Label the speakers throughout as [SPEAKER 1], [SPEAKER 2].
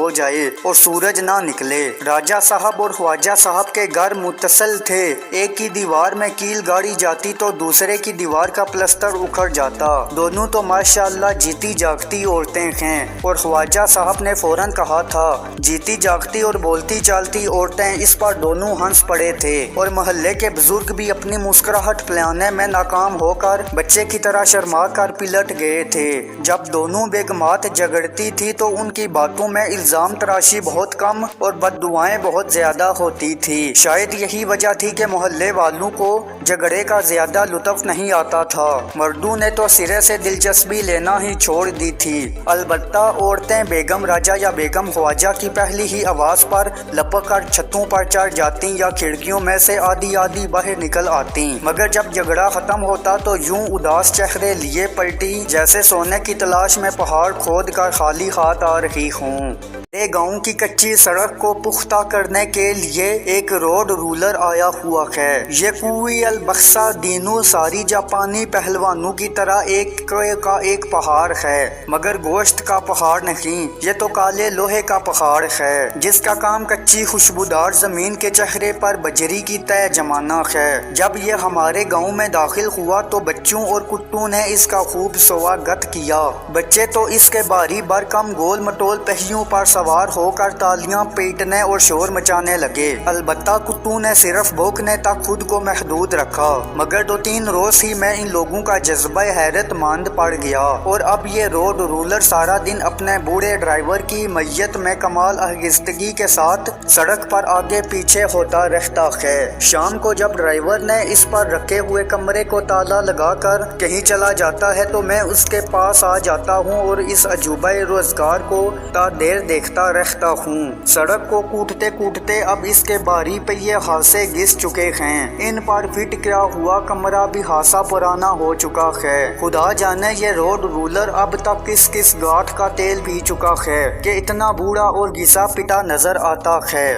[SPEAKER 1] ہو جائے اور سورج نہ نکلے۔ راجہ صاحب اور خواجہ صاحب کے گھر متصل تھے، ایک کی دیوار میں کیل گاڑی جاتی تو دوسرے کی دیوار کا پلستر اکھڑ جاتا۔ دونوں تو ماشاءاللہ جیتی جاگتی عورتیں ہیں، اور خواجہ صاحب نے فوراً کہا تھا جیتی جاگتی اور بولتی چالتی عورتیں۔ اس پر دونوں ہنس پڑے تھے اور محلے کے بزرگ بھی اپنی مسکراہٹ پلانے میں ناکام ہو کر بچے کی طرح شرما کر پلٹ گئے تھے۔ جب دونوں بیگمات جھگڑتی تھی تو ان کی باتوں میں الزام تراشی بہت کم اور بد دعائیں بہت زیادہ ہوتی تھی۔ شاید یہی وجہ تھی کہ محلے والوں کو جھگڑے کا زیادہ لطف نہیں آتا تھا۔ مردوں نے تو سرے سے دلچسپی لینا ہی چھوڑ دی تھی۔ البتہ عورتیں بیگم راجہ یا بیگم خواجہ کی پہلی ہی آواز پر لپک کر چھتوں پر چڑھ جاتی یا کھڑکیوں میں سے آدھی آدھی باہر نکل آتی، مگر جب جھگڑا ختم ہوتا تو یوں اداس چہرے لیے پلٹی جیسے سونے کی تلاش میں پہاڑ کھود کر خالی ہاتھ آ رہی ہوں۔ میرے گاؤں کی کچی سڑک کو پختہ کرنے کے لیے ایک روڈ رولر آیا ہوا ہے۔ یہ کوئی البخشہ دینوں ساری جاپانی پہلوانوں کی طرح ایک کا ایک پہاڑ ہے، مگر گوشت کا پہاڑ نہیں، یہ تو کالے لوہے کا پہاڑ ہے، جس کا کام کچی خوشبودار زمین کے چہرے پر بجری کی تہ جمانا ہے۔ جب یہ ہمارے گاؤں میں داخل ہوا تو بچوں اور کٹوں نے اس کا خوب سواگت کیا۔ بچے تو اس کے بھاری بھرکم گول مٹول پہیوں پر سوار ہو کر تالیاں پیٹنے اور شور مچانے لگے۔ البتہ کٹوں نے صرف بھونکنے تک خود کو محدود رکھا، مگر 2-3 روز ہی میں ان لوگوں کا جذبہ حیرت مند پڑ گیا، اور اب یہ روڈ رولر سارا دن اپنے بوڑھے ڈرائیور کی میت میں کمال آہستگی کے ساتھ سڑک پر آگے پیچھے ہوتا رہتا ہے۔ شام کو جب ڈرائیور نے اس پر رکھے ہوئے کمرے کو تالا لگا کر کہیں چلا جاتا ہے تو میں اس کے پاس آ جاتا ہوں اور اس عجوبہ روزگار کو تا دیر دیکھتا رہتا ہوں۔ سڑک کو کوٹتے کوٹتے اب اس کے باری پہیے خاصے گھس چکے ہیں، ان پر فٹ کیا ہوا کمرہ بھی خاصا پرانا ہو چکا ہے۔ خدا جانے یہ روڈ رولر اب تک کس کس گاٹھ کا تیل پی چکا ہے کہ اتنا بوڑھا اور گھسا پٹا نظر آتا ہے۔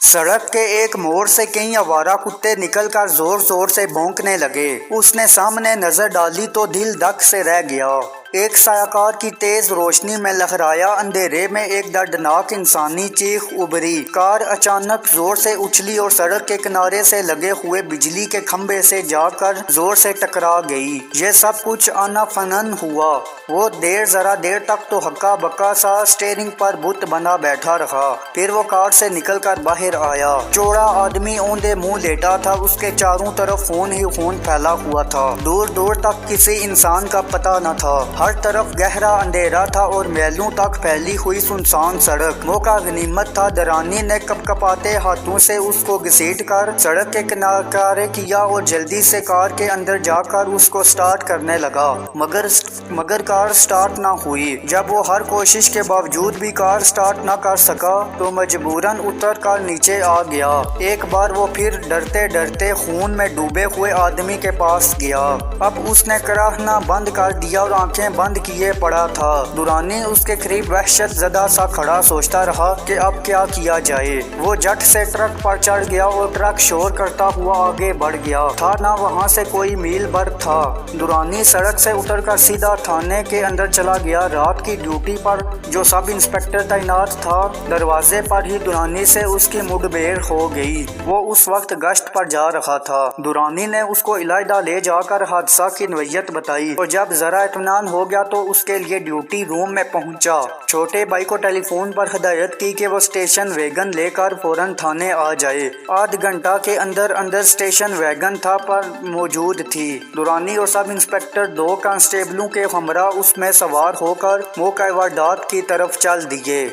[SPEAKER 1] سڑک کے ایک موڑ سے کئی آوارہ کتے نکل کر زور زور سے بھونکنے لگے۔ اس نے سامنے نظر ڈالی تو دل دھک سے رہ گیا۔ ایک سایہ کار کی تیز روشنی میں لہرایا اندھیرے میں ایک دردناک انسانی چیخ ابھری۔ کار اچانک زور سے اچھلی اور سڑک کے کنارے سے لگے ہوئے بجلی کے کھمبے سے جا کر زور سے ٹکرا گئی۔ یہ سب کچھ آنا فنن ہوا۔ وہ ذرا دیر تک تو ہکا بکا سا اسٹیئرنگ پر بت بنا بیٹھا رہا، پھر وہ کار سے نکل کر باہر آیا۔ چوڑا آدمی اوندے منہ لیٹا تھا، اس کے چاروں طرف خون ہی خون پھیلا ہوا تھا، دور دور تک کسی انسان کا پتہ نہ تھا۔ ہر طرف گہرا اندھیرا تھا اور میلوں تک پھیلی ہوئی سنسان سڑک۔ موقع غنیمت تھا، درانی نے کپ کپاتے ہاتھوں سے اس کو گھسیٹ کر سڑک کے کنارے کیا اور جلدی سے کار کے اندر جا کر اس کو سٹارٹ کرنے لگا، مگر کار سٹارٹ نہ ہوئی۔ جب وہ ہر کوشش کے باوجود بھی کار سٹارٹ نہ کر سکا تو مجبوراً اتر کر نیچے آ گیا۔ ایک بار وہ پھر ڈرتے ڈرتے خون میں ڈوبے ہوئے آدمی کے پاس گیا۔ اب اس نے کراہنا بند کر دیا اور آنکھیں بند کیے پڑا تھا۔ دورانی اس کے قریب وحشت زدہ سا کھڑا سوچتا رہا کہ اب کیا کیا جائے۔ وہ جٹ سے ٹرک پر چڑھ گیا اور ٹرک شور کرتا ہوا آگے بڑھ گیا تھا، نہ وہاں سے کوئی میل بھر تھا۔ دورانی سڑک سے اتر کر سیدھا تھانے کے اندر چلا گیا۔ رات کی ڈیوٹی پر جو سب انسپکٹر تعینات تھا، دروازے پر ہی دورانی سے اس کی مڈبھیڑ ہو گئی۔ وہ اس وقت گشت پر جا رہا تھا۔ دورانی نے اس کو علیحدہ لے جا کر حادثہ کی نوعیت بتائی اور جب ذرا اطمینان ہو گیا تو اس کے لیے ڈیوٹی روم میں پہنچا۔ چھوٹے بھائی کو ٹیلی فون پر ہدایت کی کہ وہ اسٹیشن ویگن لے کر فوراً تھانے آ جائے۔ آدھ گھنٹہ کے اندر اسٹیشن ویگن تھا پر موجود تھی۔ دورانی اور سب انسپکٹر 2 کانسٹیبلوں کے ہمراہ اس میں سوار ہو کر موقع واردات کی طرف چل دیے۔